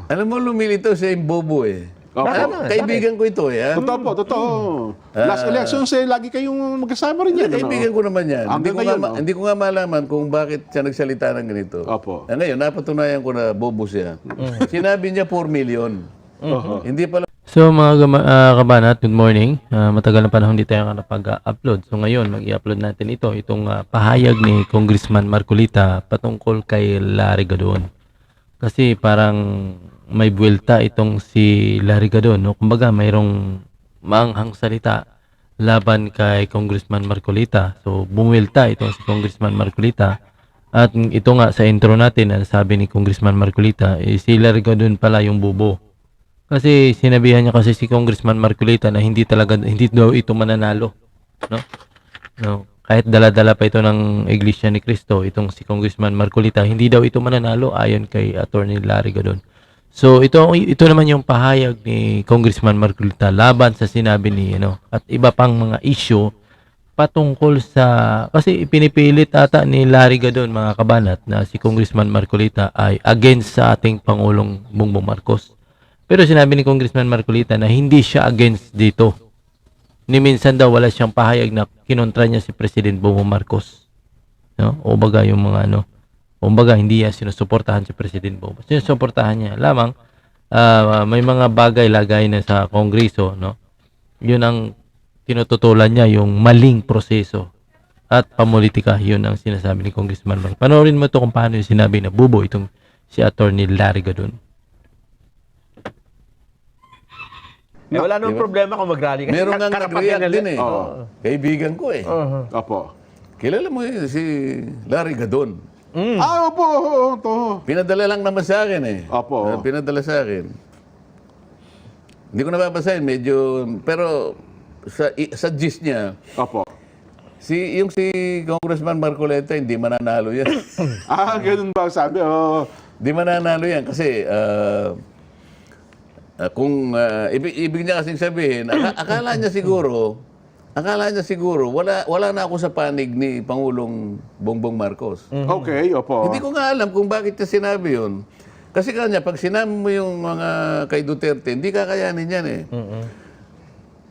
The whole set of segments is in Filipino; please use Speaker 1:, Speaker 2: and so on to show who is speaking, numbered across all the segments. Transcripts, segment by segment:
Speaker 1: Alam mo, lumilitaw siya yung bobo eh.
Speaker 2: Opo.
Speaker 1: Kaibigan ko ito eh.
Speaker 2: Totoo po, totoo. Last elections, lagi kayong magkasama rin yan.
Speaker 1: Kaibigan ko naman yan.
Speaker 2: Hanggang ngayon,
Speaker 1: Hindi ko nga malaman kung bakit siya nagsalita ng ganito.
Speaker 2: Opo.
Speaker 1: Ngayon, napatunayan ko na bobo siya. Sinabi niya 4 million. Hindi pala.
Speaker 3: So mga kabanat, good morning. Matagal na panahon di tayo nakapag-upload. So ngayon, mag-i-upload natin itong pahayag ni Congressman Marcolita patungkol kay Larry Gadon. Kasi parang may buwelta itong si Larry Gadon. No? Kumbaga, mayroong maanghang salita laban kay Congressman Marcolita. So bumuwelta itong si Congressman Marcolita. At ito nga sa intro natin, sabi ni Congressman Marcolita, si Larry Gadon pala yung bubo. Kasi sinabihan niya kasi si Congressman Marcolita na hindi daw ito mananalo, no? No, kahit dala-dala pa ito ng Iglesia ni Cristo, itong si Congressman Marcolita, hindi daw ito mananalo ayon kay Attorney Larry Gadon. So ito naman yung pahayag ni Congressman Marcolita laban sa sinabi ni at iba pang mga issue patungkol sa kasi pinipilit ata ni Larry Gadon, mga kabanat, na si Congressman Marcolita ay against sa ating Pangulong Bongbong Marcos. Pero sinabi ni Congressman Marcolita na hindi siya against dito. Ni minsan daw wala siyang pahayag na kinontra niya si President Bongbong Marcos. No? O baga yung mga o baga hindi niya sinusuportahan si President Bongbong. Sinusuportahan niya lamang may mga bagay-lagay na sa Kongreso, no? Yun ang tinututulan niya, yung maling proseso at pamulitika. Yun ang sinasabi ni Congressman Marcolita. Panoorin mo ito kung paano yung sinabi na bubo itong si Attorney Larry Gadon.
Speaker 4: Wala namang problema kung mag-rally kasi.
Speaker 1: Meron nga nag-react din eh. Kaibigan ko eh.
Speaker 2: Opo.
Speaker 1: Kilala mo yun, si Larry Gadon.
Speaker 2: Opo.
Speaker 1: Pinadala lang naman sa akin eh.
Speaker 2: Opo.
Speaker 1: Pinadala sa akin. Hindi ko nababasahin, medyo, pero sa gist niya,
Speaker 2: Opo.
Speaker 1: yung si Congressman Marcolita, hindi mananalo yan.
Speaker 2: Ganun ba ang sabi?
Speaker 1: Hindi mananalo yan kasi kung ibig niya kasing sabihin, akala niya siguro wala na ako sa panig ni Pangulong Bongbong Marcos.
Speaker 2: Okay, opo.
Speaker 1: Hindi ko nga alam kung bakit niya sinabi yun. Kasi kanya, pag sinabi mo yung mga kay Duterte, hindi kakayanin yan eh.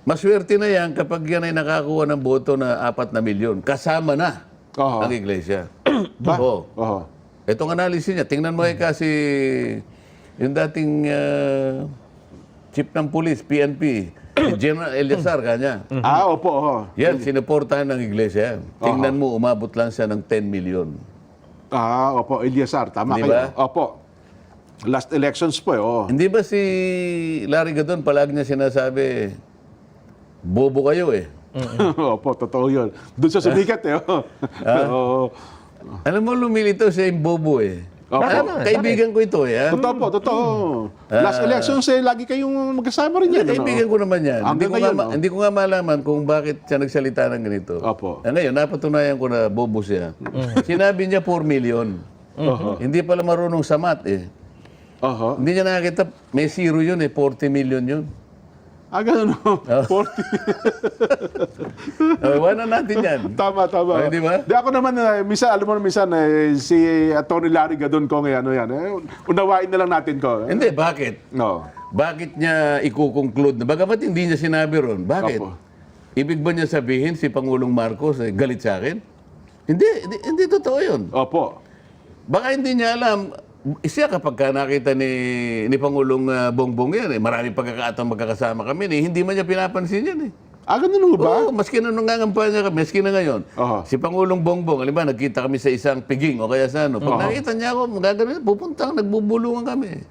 Speaker 1: Maswerte na yan kapag yan ay nakakuha ng boto na 4 na milyon. Kasama na ang iglesia. Oo. Itong analysis niya, tingnan mo kasi yung dating chief ng police, PNP, General Eliazar kanya.
Speaker 2: Opo.
Speaker 1: Yan, sinuportahan ng iglesia yan. Tingnan mo, umabot lang siya ng 10 million.
Speaker 2: Opo, Eliazar, tama
Speaker 1: Diba?
Speaker 2: kayo. Opo. Last elections po
Speaker 1: Hindi ba si Larry Gadon, palagi niya sinasabi, bobo kayo eh.
Speaker 2: Opo, totoo yun. Doon sa sumikat
Speaker 1: Alam mo, lumilitaw siya yung bobo eh. Kaibigan ko ito eh.
Speaker 2: Totoo po, totoo. Last elections, lagi kayong magkasama rin yan.
Speaker 1: Kaibigan ko naman yan.
Speaker 2: Hanggang ngayon,
Speaker 1: Hindi ko nga malaman kung bakit siya nagsalita ng ganito.
Speaker 2: Opo.
Speaker 1: Ngayon, napatunayan ko na bobo siya. Sinabi niya 4 million. Hindi pala marunong sa math eh. Hindi niya nakakita, may zero yun eh, 40 million yun.
Speaker 2: Ganun 40.
Speaker 1: Wala natin yan.
Speaker 2: Tama.
Speaker 1: Di ba?
Speaker 2: Di ako naman, minsan, alam mo minsan, si Atty. Larry Gadon ko ngayon, unawain na lang natin ko.
Speaker 1: Hindi, bakit?
Speaker 2: No.
Speaker 1: Bakit niya ikukonclude na? Bagamat hindi niya sinabi ron. Bakit?
Speaker 2: Opo.
Speaker 1: Ibig ba niya sabihin si Pangulong Marcos galit sa akin? Hindi totoo yun.
Speaker 2: Opo.
Speaker 1: Baka hindi niya alam. Siya kapag nakita ni Pangulong Bongbong yan, maraming pagkakataon magkakasama kami, hindi man niya pinapansin yan eh.
Speaker 2: Ganun ba?
Speaker 1: Oo, maski na nung nangangampanya kami, maski na ngayon, si Pangulong Bongbong, alam ba, nagkita kami sa isang piging o kaya sa ano. Pag nakita niya ako, magagano'n, pupunta, nagbubulungan kami.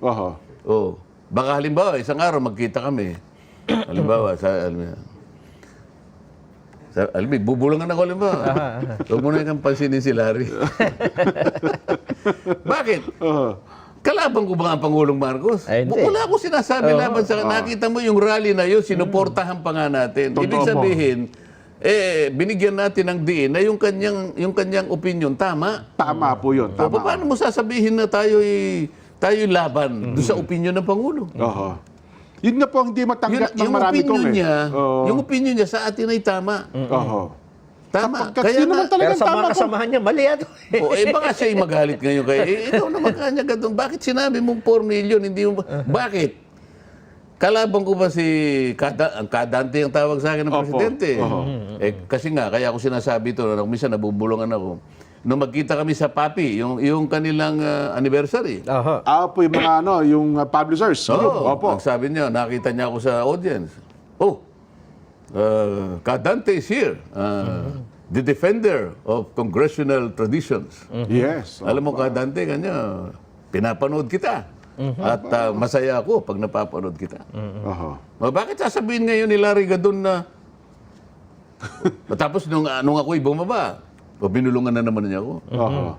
Speaker 1: Baka halimbawa, isang araw magkita kami. Halimbawa, bubulungan ako halimbawa. Huwag mo na ikang pansinin si Larry. Bakit? Kalaban ko ba ang Pangulong Marcos? Wala akong sinasabi laban sa nakita mo yung rally na yun, sinuportahan pa nga natin. Ibig sabihin, binigyan natin ng diin na yung kanyang opinion tama.
Speaker 2: Tama po yun. Tama.
Speaker 1: Paano mo sasabihin na tayo'y laban doon sa opinion ng Pangulo?
Speaker 2: Yun nga po ang hindi matanggap ng marami kong
Speaker 1: yung opinion niya sa atin ay tama. Tama.
Speaker 2: Kapag sino naman
Speaker 4: Pero
Speaker 2: talagang
Speaker 4: sa
Speaker 2: tama
Speaker 4: mga
Speaker 2: ko.
Speaker 4: kasamahan niya, mali ito.
Speaker 1: Baka siya'y magalit ngayon kaya, ikaw naman kanya doon. Bakit sinabi mong 4 million? Hindi mo, bakit? Kalabang ko ba si ang Kadante ang tawag sa akin ng
Speaker 2: Opo.
Speaker 1: presidente? Kasi nga, kaya ako sinasabi ito, minsan nabubulungan ako. Nung magkita kami sa Papi, yung kanilang anniversary.
Speaker 4: Aha.
Speaker 2: Po yung mga yung publishers. Opo.
Speaker 1: Ang sabi niya, nakita niya ako sa audience. Kadante is here. The defender of congressional traditions.
Speaker 2: Yes.
Speaker 1: Alam mo, Kadante, kanya, pinapanood kita. At masaya ako pag napapanood kita.
Speaker 2: Oho.
Speaker 1: Bakit sasabihin ngayon ni Larry Gadon na tapos nung ako'y bumaba, binulungan na naman niya ako.
Speaker 2: Oho.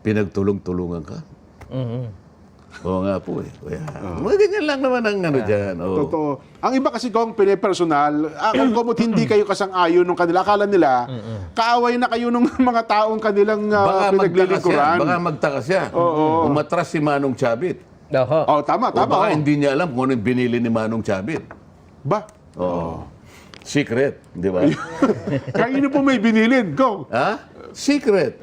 Speaker 1: Pinagtulong-tulungan ka. Oo nga po eh. Mga ganyan lang naman ang dyan. Oo.
Speaker 2: Totoo. Ang iba kasi kung pinipersonal, kung kumot hindi kayo kasang-ayon nung kanila, akala nila, kaaway na kayo nung mga taong kanilang
Speaker 1: Baka magtaka siya.
Speaker 2: pinaglilingkuran.
Speaker 1: Baka magtaka siya. Umatras si Manong Chabit.
Speaker 4: Aha.
Speaker 2: Tama,
Speaker 1: O
Speaker 2: tama.
Speaker 1: baka hindi niya alam kung ano yung binili ni Manong Chabit.
Speaker 2: Ba?
Speaker 1: Secret, di ba?
Speaker 2: Kayo po may binilin. Go.
Speaker 1: Ha? Secret.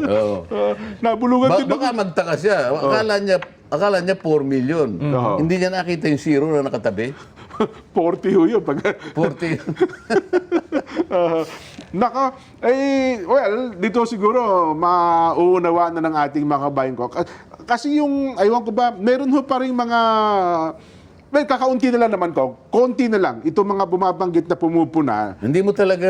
Speaker 1: Oo.
Speaker 2: Nabulungan din.
Speaker 1: Baka magtaka siya. Akala niya 4 million. Hindi niya nakita yung zero na nakatabi.
Speaker 2: 40 ho yun.
Speaker 1: 40.
Speaker 2: Dito siguro mauunawaan na ng ating mga kabayan ko. Kasi yung, aywan ko ba, meron ho pa rin mga, kakaunti na lang naman ko, konti na lang, itong mga bumabanggit na pumupuna.
Speaker 1: Hindi mo talaga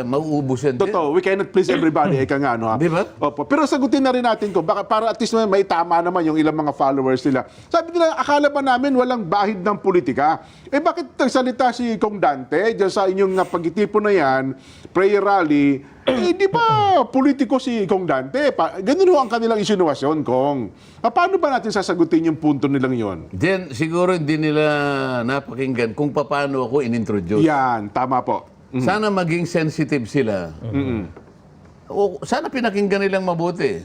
Speaker 1: mauubos yan.
Speaker 2: Totoo, we cannot please everybody, eka nga, no? Ha?
Speaker 1: Di ba?
Speaker 2: Opo. Pero sagutin na rin natin ko, baka para at least may tama naman yung ilang mga followers nila. Sabi nila, akala ba namin walang bahid ng politika? Bakit nagsalita si Kong Dante dyan sa inyong pagtitipon na yan, prayer rally, di ba politiko si Kong Dante? Ganun ho ang kanilang insinuasyon, Kong. Paano ba natin sasagutin yung punto nilang yon?
Speaker 1: Then, siguro hindi nila napakinggan kung paano ako inintroduce.
Speaker 2: Yan, tama po.
Speaker 1: Sana maging sensitive sila. O, sana pinakinggan nilang mabuti.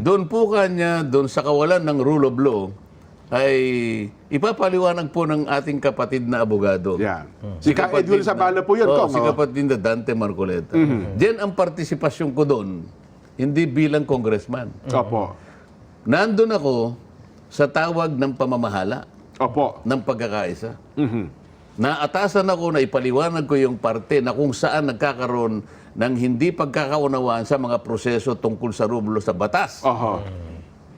Speaker 1: Doon po kanya, doon sa kawalan ng rule of law, ay ipapaliwanag po ng ating kapatid na abogado.
Speaker 2: Yan. Si Ka Edwin Sabala po yun, Kong.
Speaker 1: Si kapatid na Dante Marcoleta. Diyan ang partisipasyon ko doon, hindi bilang congressman.
Speaker 2: Opo.
Speaker 1: Nandun ako sa tawag ng pamamahala
Speaker 2: Opo.
Speaker 1: ng pagkakaisa. Naatasan ako na ipaliwanag ko yung parte na kung saan nagkakaroon ng hindi pagkakaunawaan sa mga proseso tungkol sa rublo sa batas.
Speaker 2: Oho.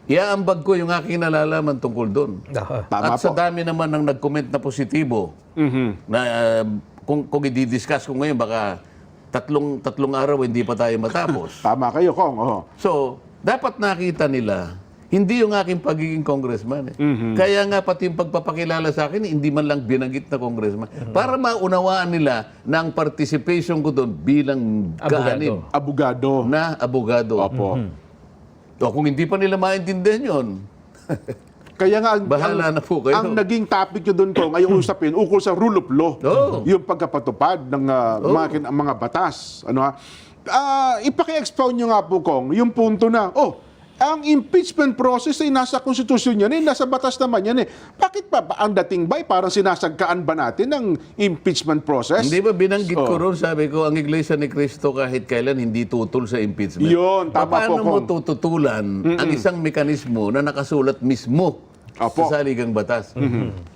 Speaker 1: Iaambag ko yung aking nalalaman tungkol doon.
Speaker 4: Aha.
Speaker 2: Tama
Speaker 1: At sa
Speaker 2: po.
Speaker 1: dami naman ng nag-comment na positibo, na kung i-discuss ko ngayon, baka tatlong araw hindi pa tayo matapos.
Speaker 2: Tama kayo, Kong. Oho.
Speaker 1: So, dapat nakita nila, hindi yung aking pagiging congressman. Kaya nga pati yung pagpapakilala sa akin, hindi man lang binanggit na congressman. Para maunawaan nila na ang participation ko doon bilang gaanib
Speaker 2: Abogado.
Speaker 1: na abogado.
Speaker 2: Opo.
Speaker 1: O kung hindi pa nila maintindihan yun,
Speaker 2: Kaya nga,
Speaker 1: Bahala na po kayo.
Speaker 2: ang naging topic nyo doon, Kong, ay usapin ukol sa rule of law.
Speaker 1: Oo.
Speaker 2: Yung pagkapatupad ng mga batas. Ano ha? Ipaki-expound nyo nga po, Kong, yung punto na, ang impeachment process ay nasa konstitusyon yan, nasa batas naman yan. Bakit ba ang dating ba, parang sinasagkaan ba natin ang impeachment process?
Speaker 1: hindi ba binanggit ko ron, sabi ko, ang Iglesia ni Cristo kahit kailan hindi tutol sa impeachment.
Speaker 2: Yun, tama
Speaker 1: Paano
Speaker 2: po,
Speaker 1: mo
Speaker 2: Kong.
Speaker 1: tututulan ang isang mekanismo na nakasulat mismo
Speaker 2: Opo.
Speaker 1: sa saligang batas?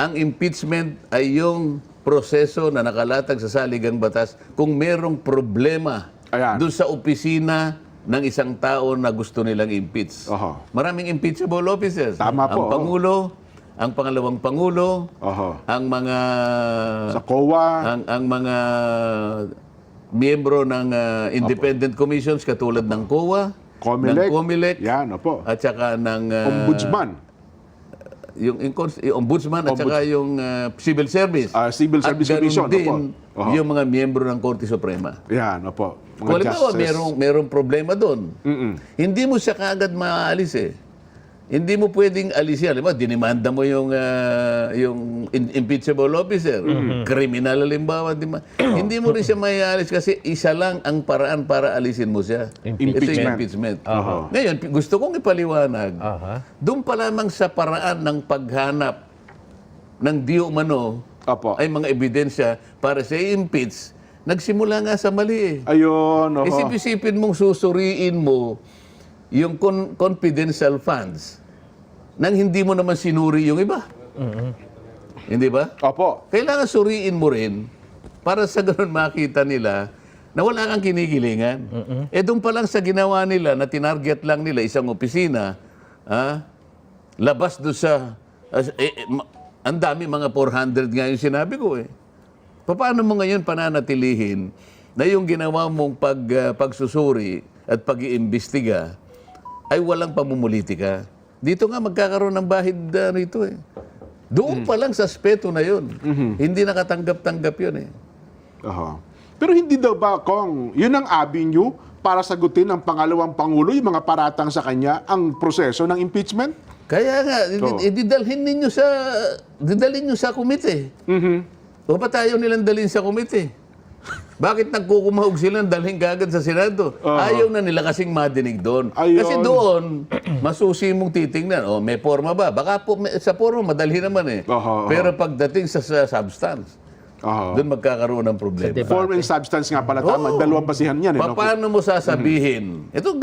Speaker 1: Ang impeachment ay yung proseso na nakalatag sa saligang batas kung merong problema
Speaker 2: Ayan.
Speaker 1: doon sa opisina ng isang tao na gusto nilang impeach.
Speaker 2: Oho.
Speaker 1: Maraming impeachable officers.
Speaker 2: Tama po,
Speaker 1: Ang Pangulo, ang pangalawang Pangulo,
Speaker 2: Oho.
Speaker 1: ang mga
Speaker 2: Sa COA,
Speaker 1: ang mga miyembro ng independent commissions katulad ng COA,
Speaker 2: COMELEC.
Speaker 1: ng COMELEC,
Speaker 2: Yan, opo.
Speaker 1: at saka ng
Speaker 2: Ombudsman.
Speaker 1: yung ombudsman at saka yung civil service.
Speaker 2: Civil
Speaker 1: At
Speaker 2: Service
Speaker 1: ganun
Speaker 2: Commission,
Speaker 1: din
Speaker 2: opo. Oho.
Speaker 1: yung mga miyembro ng Korte Suprema.
Speaker 2: Yan, opo. Mga
Speaker 1: Kung halimbawa,
Speaker 2: justices.
Speaker 1: merong problema doon, hindi mo siya kaagad maaalis eh. Hindi mo pwedeng alisin. Halimbawa, dinimanda mo yung impeachable officer. Kriminal halimbawa. Hindi mo rin siya maialis kasi isa lang ang paraan para alisin mo siya. Ito yung impeachment. Ngayon, gusto kong ipaliwanag, doon pa lamang sa paraan ng paghanap ng di umano
Speaker 2: Opo.
Speaker 1: ay mga ebidensya para sa impeach nagsimula nga sa mali eh.
Speaker 2: Ayun, oho.
Speaker 1: Isip-isipin mong susuriin mo yung confidential funds nang hindi mo naman sinuri yung iba. Hindi ba?
Speaker 2: Opo.
Speaker 1: Kailangan suriin mo rin para sa ganun makita nila na wala kang kinikilingan. Eh doon pa lang sa ginawa nila na tinarget lang nila isang opisina, labas doon sa... ang dami, mga 400 nga yung sinabi ko eh. Paano mo ngayon pananatilihin na yung ginawa mong pagsusuri at pag-iimbestiga ay walang pamumulitika? Dito nga magkakaroon ng bahid rito eh. Doon pa lang sa aspeto na yun. Hindi nakatanggap-tanggap yun eh.
Speaker 2: Oho. Pero hindi daw ba, Kong, yun ang avenue para sagutin ng pangalawang Pangulo, yung mga paratang sa kanya, ang proseso ng impeachment?
Speaker 1: Kaya nga, didalhin nyo sa komite. O ba tayo nilang dalhin sa komite? Bakit nagkukumahog sila dalhin kagad sa Senado? Ayaw na nila kasing madinig doon.
Speaker 2: Ayun.
Speaker 1: Kasi doon, masusi mong titingnan. O, may forma ba? Baka po, sa forma, madalhin naman eh. Pero pagdating sa substance, doon magkakaroon ng problema.
Speaker 2: Form and substance nga pala, tama. Dalawang basihan yan.
Speaker 1: Paano mo sasabihin? Ito,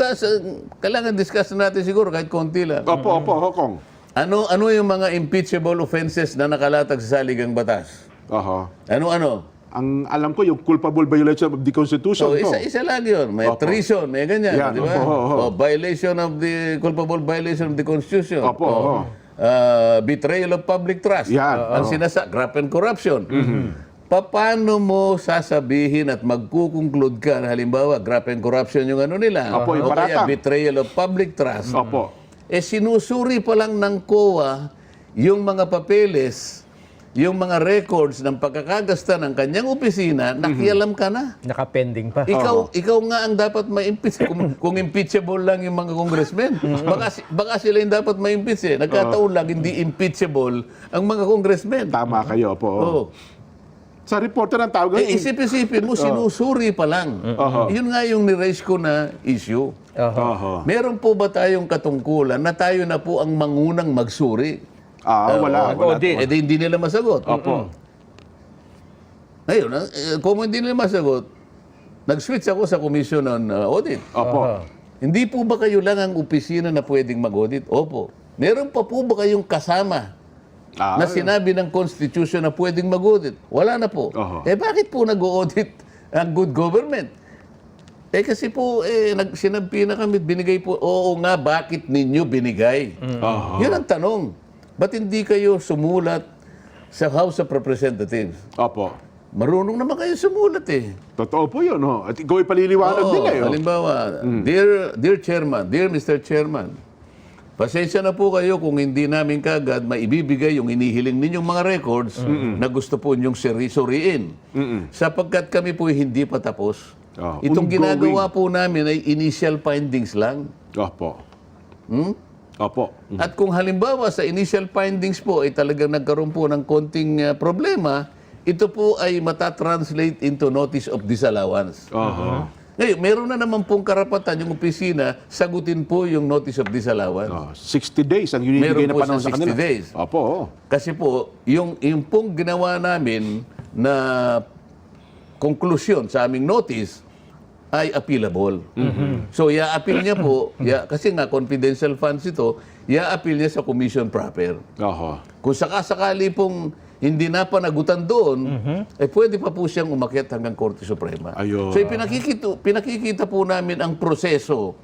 Speaker 1: kailangan discuss natin siguro kahit konti lang.
Speaker 2: Opo, Kong.
Speaker 1: Ano yung mga impeachable offenses na nakalatag sa saligang batas?
Speaker 2: Oho.
Speaker 1: Ano?
Speaker 2: Ang alam ko, yung culpable violation of the Constitution.
Speaker 1: So, isa lang yun. May treason, may ganyan.
Speaker 2: Yan,
Speaker 1: Di ba? O, violation of the, culpable violation of the Constitution.
Speaker 2: Opo.
Speaker 1: Betrayal of public trust.
Speaker 2: Yan.
Speaker 1: Ang graft and corruption. Paano mo sasabihin at magkukonclude ka na halimbawa, graft and corruption yung ano nila?
Speaker 2: Opo, yung
Speaker 1: o kaya
Speaker 2: paratang.
Speaker 1: betrayal of public trust.
Speaker 2: Opo.
Speaker 1: Eh sinusuri pa lang ng COA yung mga papeles, yung mga records ng pagkakagasta ng kanyang opisina, nakialam ka na.
Speaker 4: Naka-pending pa.
Speaker 1: Ikaw nga ang dapat ma-impeach. Kung impeachable lang yung mga congressmen, baka sila yung dapat ma-impeach eh. Nagkataon lang, hindi impeachable ang mga congressmen.
Speaker 2: Tama kayo, po.
Speaker 1: Oo.
Speaker 2: Sa reporter ang tawag.
Speaker 1: Eh, isip-isipin mo, sinusuri pa lang. Yun nga yung ni-raise ko na issue.
Speaker 2: Oho.
Speaker 1: Meron po ba tayong katungkulan na tayo na po ang mangunang magsuri?
Speaker 2: Wala.
Speaker 4: Audit.
Speaker 1: Eh, di hindi nila masagot.
Speaker 2: Opo.
Speaker 1: Ngayon, kung hindi nila masagot, nag-switch ako sa Commission on Audit.
Speaker 2: Opo.
Speaker 1: Hindi po ba kayo lang ang opisina na pwedeng mag-audit? Opo. Meron pa po ba kayong kasama na sinabi ng Constitution na pwedeng mag-audit? Wala na po. Eh bakit po nag-audit ang good government? Eh kasi po, sinabi na kami, binigay po, oo nga, bakit ninyo binigay? Yun ang tanong. Ba't hindi kayo sumulat sa House of Representatives?
Speaker 2: Opo.
Speaker 1: Marunong naman kayo sumulat eh.
Speaker 2: Totoo po yun, ho. At ikaw ipaliliwanag nila, yun.
Speaker 1: Halimbawa, Dear Chairman, Dear Mr. Chairman, pasensya na po kayo kung hindi namin kagad maibibigay yung inihiling ninyong mga records na gusto po ninyong suriin. Sapagkat kami po hindi pa tapos. Itong
Speaker 2: Ongoing.
Speaker 1: ginagawa po namin ay initial findings lang.
Speaker 2: Opo. Opo.
Speaker 1: At kung halimbawa sa initial findings po ay talagang nagkaroon po ng konting problema, ito po ay matatranslate into notice of disallowance. Ngayon, meron na naman pong karapatan yung opisina, sagutin po yung notice of disallowance.
Speaker 2: 60 days ang
Speaker 1: Meron
Speaker 2: binibigay na
Speaker 1: po
Speaker 2: panahon
Speaker 1: sa
Speaker 2: sa kanila.
Speaker 1: 60 days.
Speaker 2: Opo.
Speaker 1: Kasi po, yung pong ginawa namin na konklusyon sa aming notice ay appealable. So, i-appeal niya po, kasi nga confidential funds ito, i-appeal niya sa commission proper.
Speaker 2: Oho.
Speaker 1: Kung sakasakali pong hindi na panagutan doon, pwede pa po siyang umakyat hanggang Korte Suprema.
Speaker 2: Ayun.
Speaker 1: So, pinakikita po namin ang proseso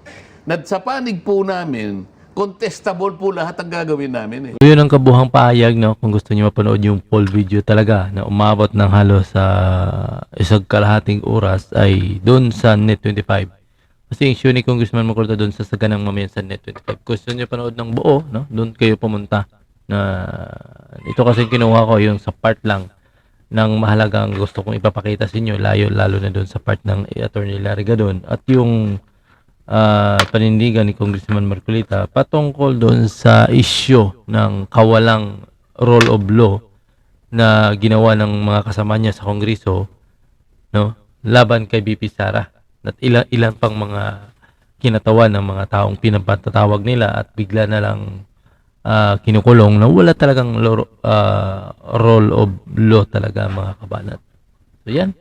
Speaker 1: na sa panig po namin, contestable po lahat ang gagawin namin eh.
Speaker 3: So, yun ang kabuhang pahayag, no? Kung gusto niyo mapanood yung full video talaga na umabot ng halos sa isang kalahating oras ay doon sa Net25. Kasi yung issue ni Congressman Marcolita doon sa Saganang Mamayan sa Net25. Kung gusto niyo panood ng buo, no? Doon kayo pumunta. Na ito kasi kinuha ko yung sa part lang ng mahalagang gusto kong ipapakita sa inyo, lalo na doon sa part ng Attorney Larry Gadon at yung panindigan ni Congressman Marcolita patungkol doon sa issue ng kawalang rule of law na ginawa ng mga kasama niya sa Kongreso, no, laban kay BP Sara at ilan pang mga kinatawan ng mga taong pinapatatawag nila at bigla na lang kinukulong na wala talagang rule of law talaga mga kabanat. So yan.